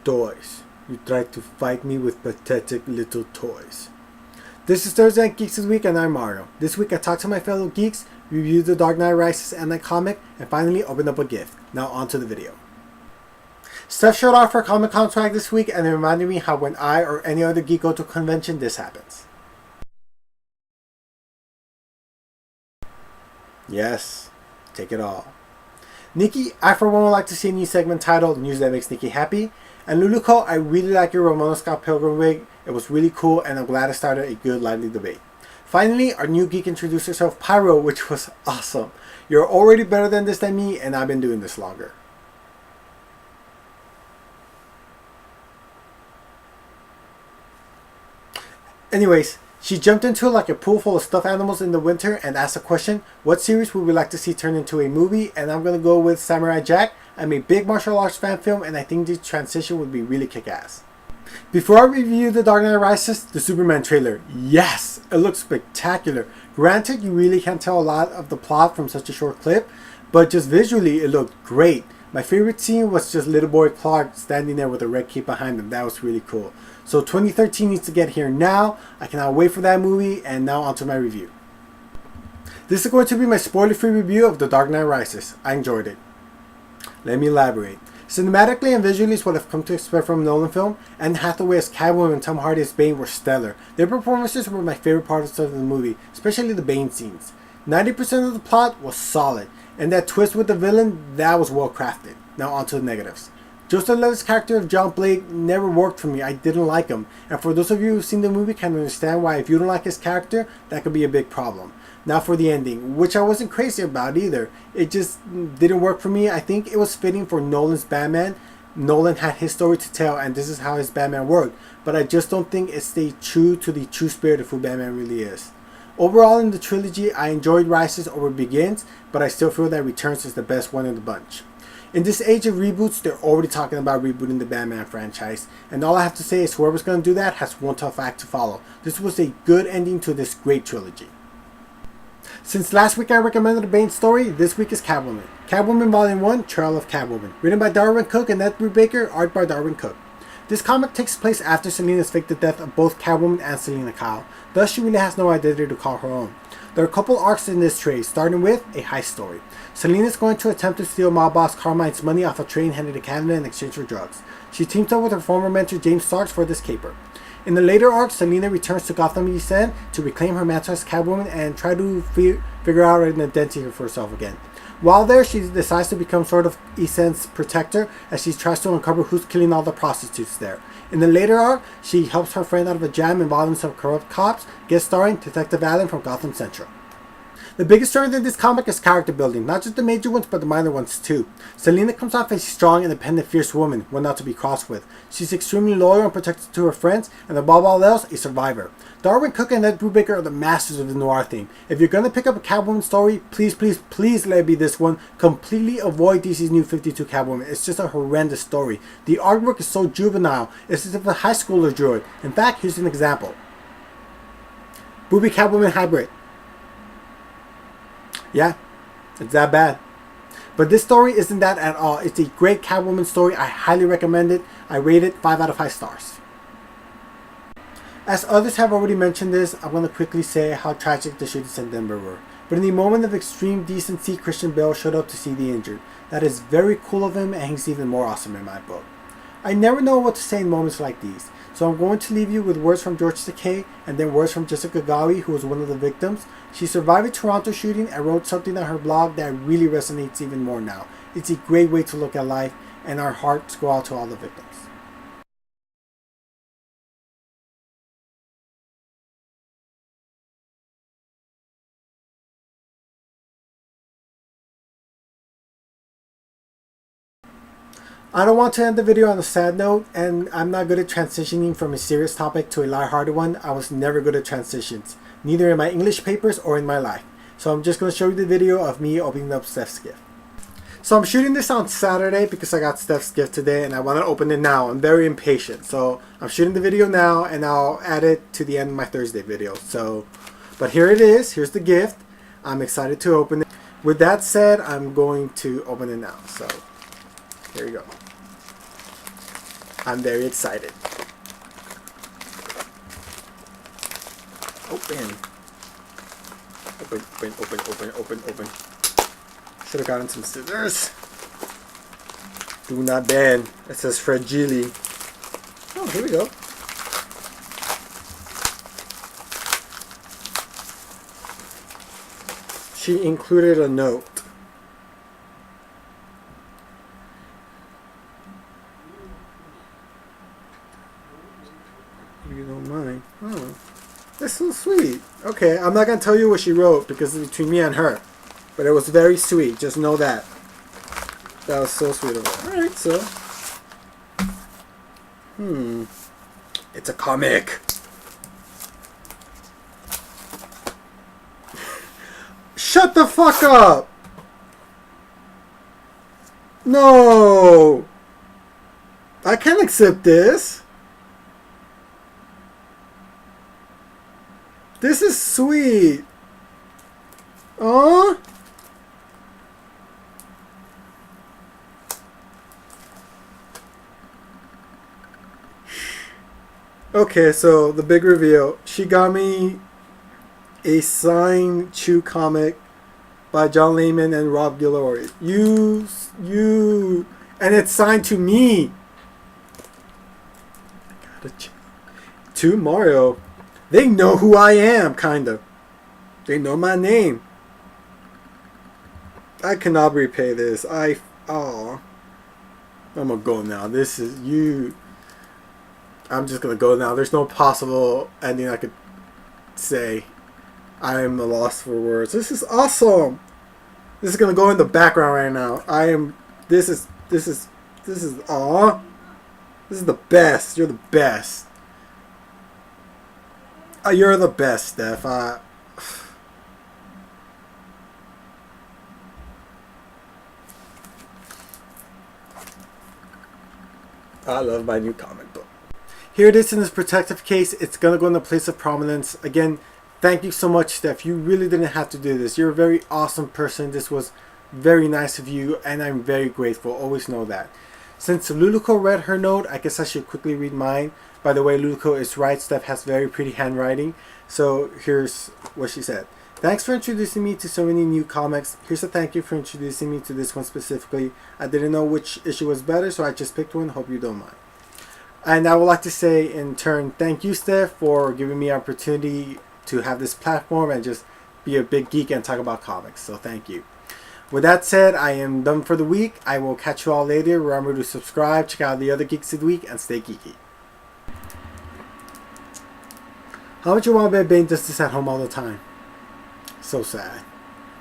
toys. You tried to fight me with pathetic little toys. This is Thursday Night Geeks this week, and I'm Mario. This week I talked to my fellow geeks, reviewed The Dark Knight Rises and that comic, and finally opened up a gift. Now on to the video. Steph showed off her Comic-Con swag this week, and it reminded me how when I or any other geek go to a convention, this happens. Yes, take it all. Nikki, I for one would like to see a new segment titled News That Makes Nikki Happy. And Luluco, I really like your Ramona Scott Pilgrim wig. It was really cool, and I'm glad it started a good, lively debate. Finally, our new geek introduced herself, Pyro, which was awesome. You're already better than this than me, and I've been doing this longer. Anyways, she jumped into like a pool full of stuffed animals in the winter and asked a question, what series would we like to see turned into a movie? And I'm going to go with Samurai Jack. I'm a big martial arts fan film, and I think the transition would be really kick-ass. Before I review The Dark Knight Rises, the Superman trailer. Yes, it looks spectacular. Granted, you really can't tell a lot of the plot from such a short clip, but just visually it looked great. My favorite scene was just little boy Clark standing there with a red cape behind him. That was really cool. So 2013 needs to get here now. I cannot wait for that movie, and now onto my review. This is going to be my spoiler-free review of The Dark Knight Rises. I enjoyed it. Let me elaborate. Cinematically and visually is what I've come to expect from a Nolan film. Anne Hathaway as Catwoman and Tom Hardy as Bane were stellar. Their performances were my favorite parts of the movie, especially the Bane scenes. 90% of the plot was solid, and that twist with the villain, that was well crafted. Now on to the negatives. Joseph Levitt's character of John Blake never worked for me. I didn't like him. And for those of you who've seen the movie can understand why if you don't like his character, that could be a big problem. Now for the ending, which I wasn't crazy about either. It just didn't work for me. I think it was fitting for Nolan's Batman. Nolan had his story to tell, and this is how his Batman worked. But I just don't think it stayed true to the true spirit of who Batman really is. Overall in the trilogy, I enjoyed Rises over Begins, but I still feel that Returns is the best one in the bunch. In this age of reboots, they're already talking about rebooting the Batman franchise, and all I have to say is whoever's going to do that has one tough act to follow. This was a good ending to this great trilogy. Since last week I recommended a Bane story, this week is Catwoman. Catwoman Volume 1, Trial of Catwoman. Written by Darwin Cook and Ed Brubaker, art by Darwin Cook. This comic takes place after Selina's faked the death of both Catwoman and Selina Kyle. Thus she really has no identity to call her own. There are a couple arcs in this trade, starting with a heist story. Selina is going to attempt to steal mob boss Carmine's money off a train headed to Canada in exchange for drugs. She teams up with her former mentor James Starks for this caper. In the later arc, Selina returns to Gotham East End to reclaim her mantle as Catwoman and try to figure out an identity for herself again. While there, she decides to become sort of East End's protector as she tries to uncover who's killing all the prostitutes there. In the later arc, she helps her friend out of a jam involving some corrupt cops, guest starring Detective Allen from Gotham Central. The biggest strength in this comic is character building, not just the major ones but the minor ones too. Selina comes off as a strong, independent, fierce woman, one not to be crossed with. She's extremely loyal and protective to her friends, and above all else, a survivor. Darwin Cook and Ed Brubaker are the masters of the noir theme. If you're gonna pick up a Catwoman story, please let it be this one. Completely avoid DC's New 52 Catwoman. It's just a horrendous story. The artwork is so juvenile, it's as if a high schooler drew it. In fact, here's an example. Booby Catwoman hybrid. Yeah, it's that bad. But this story isn't that at all. It's a great Catwoman story. I highly recommend it. I rate it 5 out of 5 stars. As others have already mentioned this, I want to quickly say how tragic the shootings in Denver were. But in the moment of extreme decency, Christian Bale showed up to see the injured. That is very cool of him, and he's even more awesome in my book. I never know what to say in moments like these, so I'm going to leave you with words from George Takei and then words from Jessica Gawi, who was one of the victims. She survived a Toronto shooting and wrote something on her blog that really resonates even more now. It's a great way to look at life, and our hearts go out to all the victims. I don't want to end the video on a sad note, and I'm not good at transitioning from a serious topic to a lighthearted one. I was never good at transitions, neither in my English papers or in my life. So I'm just going to show you the video of me opening up Steph's gift. So I'm shooting this on Saturday because I got Steph's gift today and I want to open it now. I'm very impatient. So I'm shooting the video now and I'll add it to the end of my Thursday video. But here it is. Here's the gift. I'm excited to open it. With that said, I'm going to open it now. So here we go. I'm very excited. Open. Open. Should have gotten some scissors. Do not bend. It says fragile. Oh, here we go. She included a note. If you don't mind. Oh, that's so sweet. Okay, I'm not going to tell you what she wrote because it's between me and her. But it was very sweet. Just know that. That was so sweet of her. Alright, so. It's a comic. Shut the fuck up! No! I can't accept this. This is sweet. Aww. Okay, so the big reveal. She got me a signed Chew comic by John Layman and Rob Guillory. And it's signed to me. To Mario. They know who I am, kinda. They know my name. I cannot repay this. I'm gonna go now. This is you. I'm just gonna go now. There's no possible ending I could say. I am a loss for words. This is awesome. This is gonna go in the background right now. This is aw. This is the best. You're the best. You're the best, Steph. I love my new comic book. Here it is in this protective case. It's gonna go in the place of prominence. Again, thank you so much, Steph. You really didn't have to do this. You're a very awesome person. This was very nice of you, and I'm very grateful. Always know that. Since Luluco read her note, I guess I should quickly read mine. By the way, Luluco is right. Steph has very pretty handwriting. So here's what she said. Thanks for introducing me to so many new comics. Here's a thank you for introducing me to this one specifically. I didn't know which issue was better, so I just picked one. Hope you don't mind. And I would like to say in turn, thank you, Steph, for giving me an opportunity to have this platform and just be a big geek and talk about comics. So thank you. With that said, I am done for the week. I will catch you all later. Remember to subscribe, check out the other geeks of the week, and stay geeky. How much you want to be being just this at home all the time? So sad.